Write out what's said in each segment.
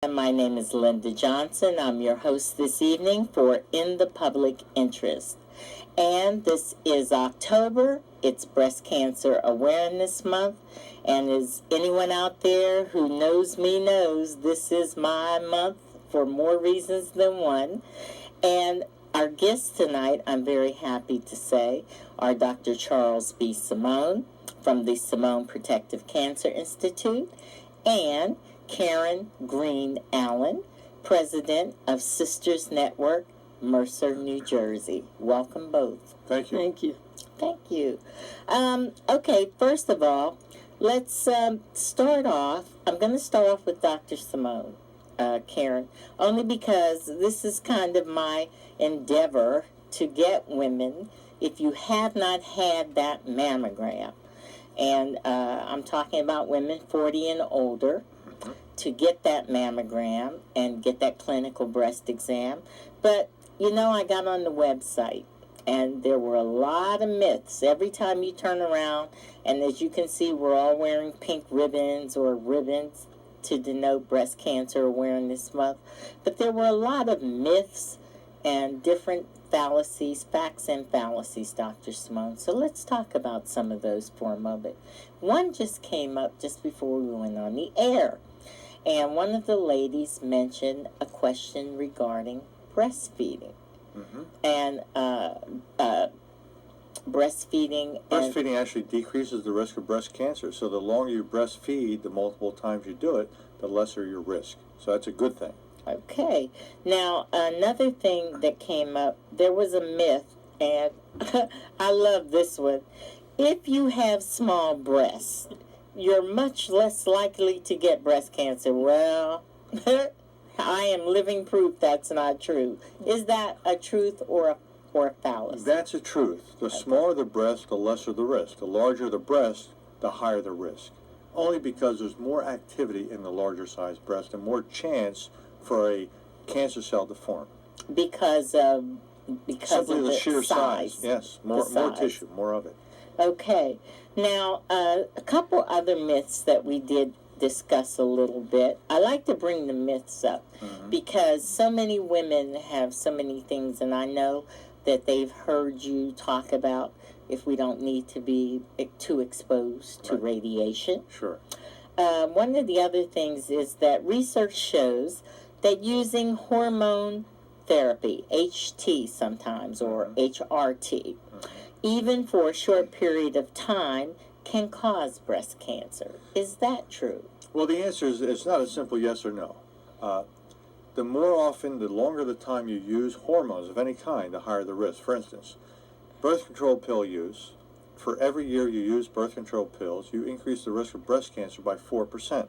And my name is Linda Johnson. I'm your host this evening for In the Public Interest. And this is October. It's Breast Cancer Awareness Month. And as anyone out there who knows me knows, this is my month for more reasons than one. And our guests tonight, I'm very happy to say, are Dr. Charles B. Simone from the Simone Protective Cancer Institute and Karen Green Allen, president of Sisters Network, Mercer, New Jersey. Welcome both. Thank you. Thank you. Thank you. Okay, first of all, let's start off. I'm going to start off with Dr. Simone, Karen, only because this is kind of my endeavor to get women, if you have not had that mammogram, and I'm talking about women 40 and older, to get that mammogram and get that clinical breast exam. But, you know, I got on the website, and there were a lot of myths. Every time you turn around, and as you can see, we're all wearing pink ribbons or ribbons to denote Breast Cancer Awareness Month. But there were a lot of myths and different fallacies, facts and fallacies, Dr. Simone. So let's talk about some of those for a moment. One just came up just before we went on the air. And one of the ladies mentioned a question regarding breastfeeding. Mm-hmm. And breastfeeding. Breastfeeding actually decreases the risk of breast cancer. So the longer you breastfeed, the multiple times you do it, the lesser your risk. So that's a good thing. Okay. Now, another thing that came up, there was a myth, and I love this one. If you have small breasts, you're much less likely to get breast cancer. Well, I am living proof that's not true. Is that a truth or a fallacy? That's a truth. The smaller the breast, the lesser the risk. The larger the breast, the higher the risk. Only because there's more activity in the larger sized breast and more chance for a cancer cell to form. Because of Simply the sheer size. Yes, more tissue, more of it. Okay. Now, a couple other myths that we did discuss a little bit. I like to bring the myths up because so many women have so many things, and I know that they've heard you talk about if we don't need to be too exposed to radiation. Sure. One of the other things is that research shows that using hormone therapy, HT sometimes, or HRT, even for a short period of time, can cause breast cancer. Is that true? Well, the answer is it's not a simple yes or no. The more often, the longer the time you use hormones of any kind, the higher the risk. For instance, birth control pill use. For every year you use birth control pills, you increase the risk of breast cancer by 4%.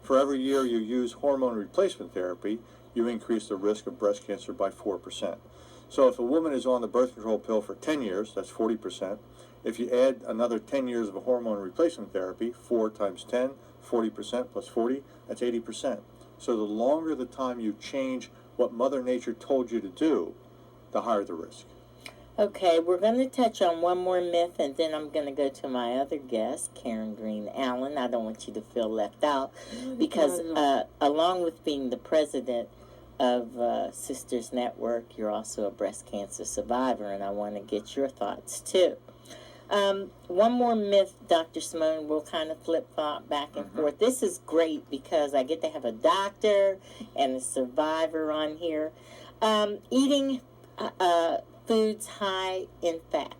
For every year you use hormone replacement therapy, you increase the risk of breast cancer by 4%. So if a woman is on the birth control pill for 10 years, that's 40%. If you add another 10 years of a hormone replacement therapy, 4 times 10, 40% plus 40, that's 80%. So the longer the time you change what Mother Nature told you to do, the higher the risk. Okay, we're going to touch on one more myth, and then I'm going to go to my other guest, Karen Green Allen. I don't want you to feel left out because along with being the president of Sisters Network, you're also a breast cancer survivor, and I want to get your thoughts too. One more myth, Dr. Simone, we'll kind of flip-flop back and forth. This is great because I get to have a doctor and a survivor on here. Eating foods high in fat,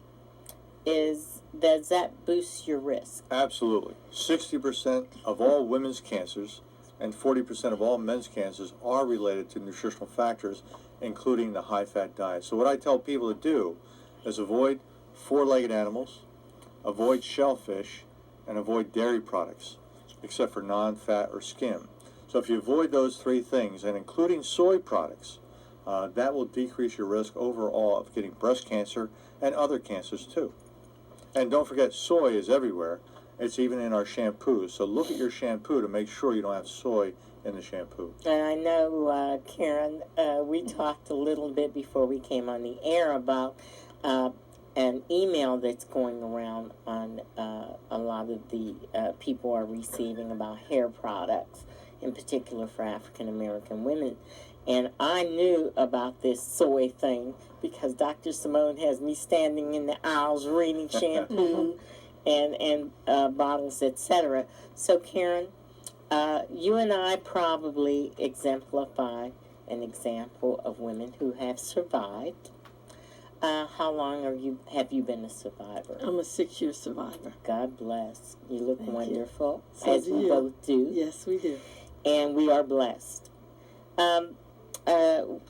does that boost your risk? Absolutely. 60% of all women's cancers and 40% of all men's cancers are related to nutritional factors, including the high-fat diet. So what I tell people to do is avoid four-legged animals, avoid shellfish, and avoid dairy products, except for non-fat or skim. So if you avoid those three things, and including soy products, that will decrease your risk overall of getting breast cancer and other cancers too. And don't forget, soy is everywhere. It's even in our shampoos. So look at your shampoo to make sure you don't have soy in the shampoo. And I know, Karen, we talked a little bit before we came on the air about an email that's going around on a lot of the people are receiving about hair products. in particular for African American women. And I knew about this soy thing because Dr. Simone has me standing in the aisles reading shampoo and bottles, etc. So, Karen, you and I probably exemplify an example of women who have survived. How long have you been a survivor? I'm a 6-year survivor. God bless. You look Thank wonderful, you. So as do we you. both do. Yes, we do. And we are blessed.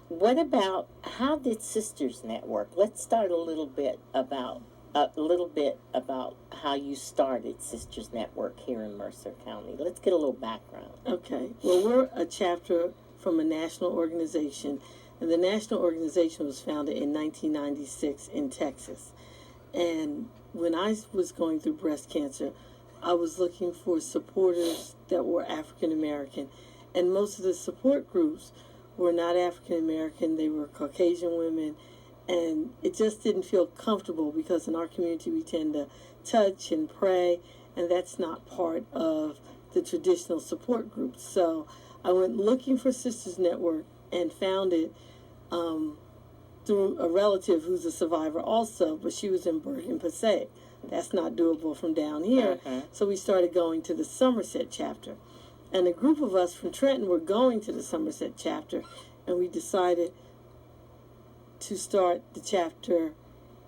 What about, how did Sisters Network? Let's start a little bit about how you started Sisters Network here in Mercer County. Let's get a little background. Okay. Well, we're a chapter from a national organization, and the national organization was founded in 1996 in Texas. And when I was going through breast cancer, I was looking for supporters that were African American, and most of the support groups were not African American. They were Caucasian women, and it just didn't feel comfortable because in our community we tend to touch and pray, and that's not part of the traditional support groups. So I went looking for Sisters Network and found it through a relative who's a survivor also, but she was in Bergen-Passaic. That's not doable from down here. So we started going to the Somerset chapter. And a group of us from Trenton were going to the Somerset chapter, and we decided to start the chapter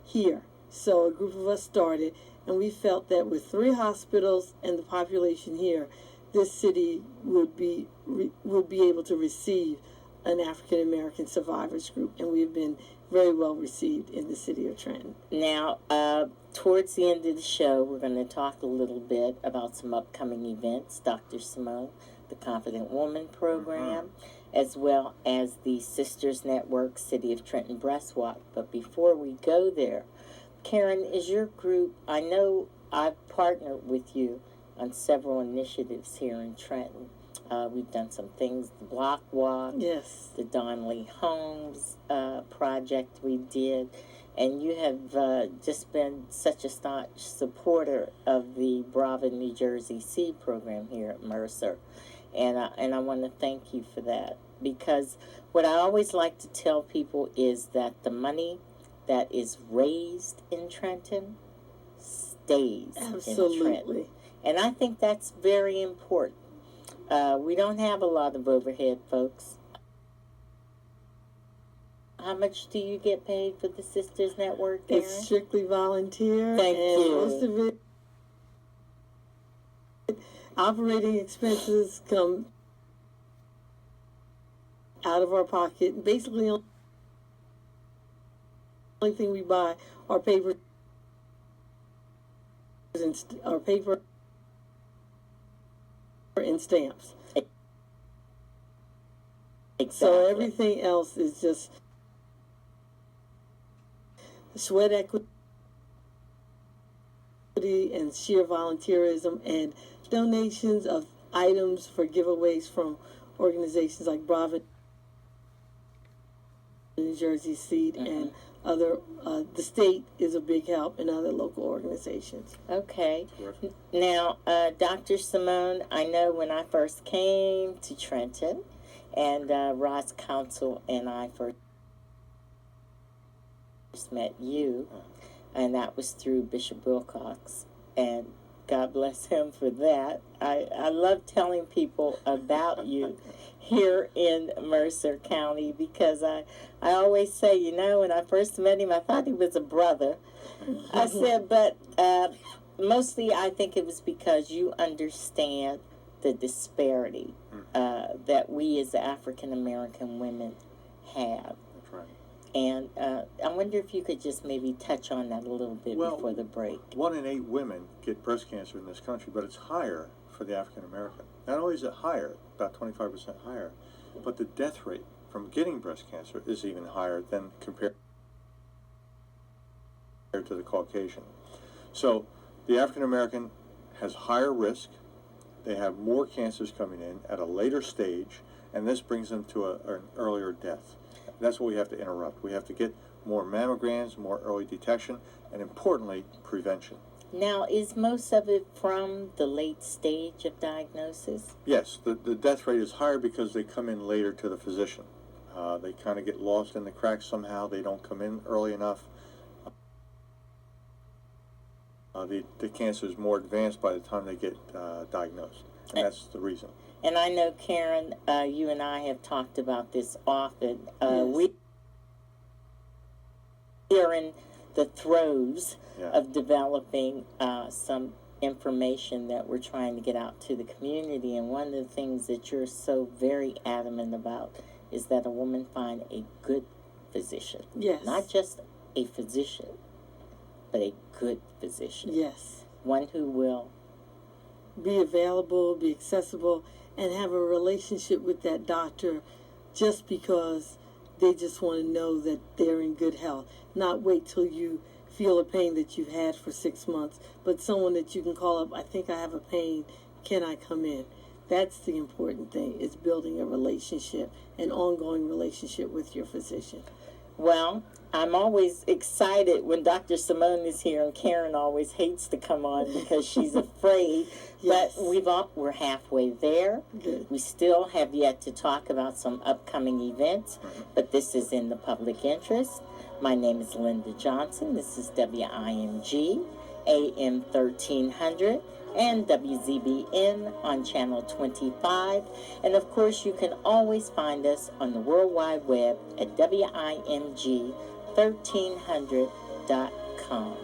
here. So a group of us started, and we felt that with 3 hospitals and the population here, this city would be able to receive an African American survivors group, and we've been very well received in the city of Trenton. Now, towards the end of the show, we're going to talk a little bit about some upcoming events. Dr. Simone, the Confident Woman program, as well as the Sisters Network City of Trenton Breast Walk. But before we go there, Karen, is your group, I know I've partnered with you on several initiatives here in Trenton. We've done some things, the Block Walk, Yes. the Donnelly Homes project we did, and you have just been such a staunch supporter of the Brava, New Jersey Seed program here at Mercer, and I want to thank you for that, because what I always like to tell people is that the money that is raised in Trenton stays in Trenton. Absolutely. And I think that's very important. We don't have a lot of overhead, folks. How much do you get paid for the Sisters Network, Karen? It's strictly volunteer. Thank and you. Most of it, operating expenses come out of our pocket. Basically, the only thing we buy are paper and stamps. Exactly. So everything else is just sweat equity and sheer volunteerism and donations of items for giveaways from organizations like Brava, New Jersey Seed, and other. The state is a big help, and other local organizations. Okay. Now, Dr. Simone, I know when I first came to Trenton, and Ross Council and I first met you, and that was through Bishop Wilcox, and God bless him for that. I love telling people about you here in Mercer County, because I always say, you know, when I first met him, I thought he was a brother. I said, but mostly I think it was because you understand the disparity that we as African American women have. That's right. And I wonder if you could just maybe touch on that a little bit before the break. 1 in 8 women get breast cancer in this country, but it's higher for the African American. Not only is it higher, about 25% higher, but the death rate from getting breast cancer is even higher than compared to the Caucasian. So the African American has higher risk. They have more cancers coming in at a later stage, and this brings them to an earlier death. That's what we have to interrupt. We have to get more mammograms, more early detection, and importantly, prevention. Now, is most of it from the late stage of diagnosis? Yes, the death rate is higher because they come in later to the physician. They kind of get lost in the cracks somehow. They don't come in early enough. The cancer is more advanced by the time they get diagnosed, and that's the reason. And I know, Karen, you and I have talked about this often. Yes. We are in the throes Yeah. of developing some information that we're trying to get out to the community. And one of the things that you're so very adamant about is that a woman find a good physician. Yes. Not just a physician, but a good physician. Yes. One who will Be available, be accessible, and have a relationship with that doctor just because they just want to know that they're in good health. Not wait till you feel a pain that you've had for 6 months, but someone that you can call up, I think I have a pain, can I come in? That's the important thing, is building a relationship, an ongoing relationship with your physician. Well, I'm always excited when Dr. Simone is here, and Karen always hates to come on because she's afraid. Yes. But we're halfway there. Good. We still have yet to talk about some upcoming events, but this is in the public interest. My name is Linda Johnson. This is WIMG, AM 1300. And WZBN on channel 25. And of course, you can always find us on the World Wide Web at WIMG1300.com.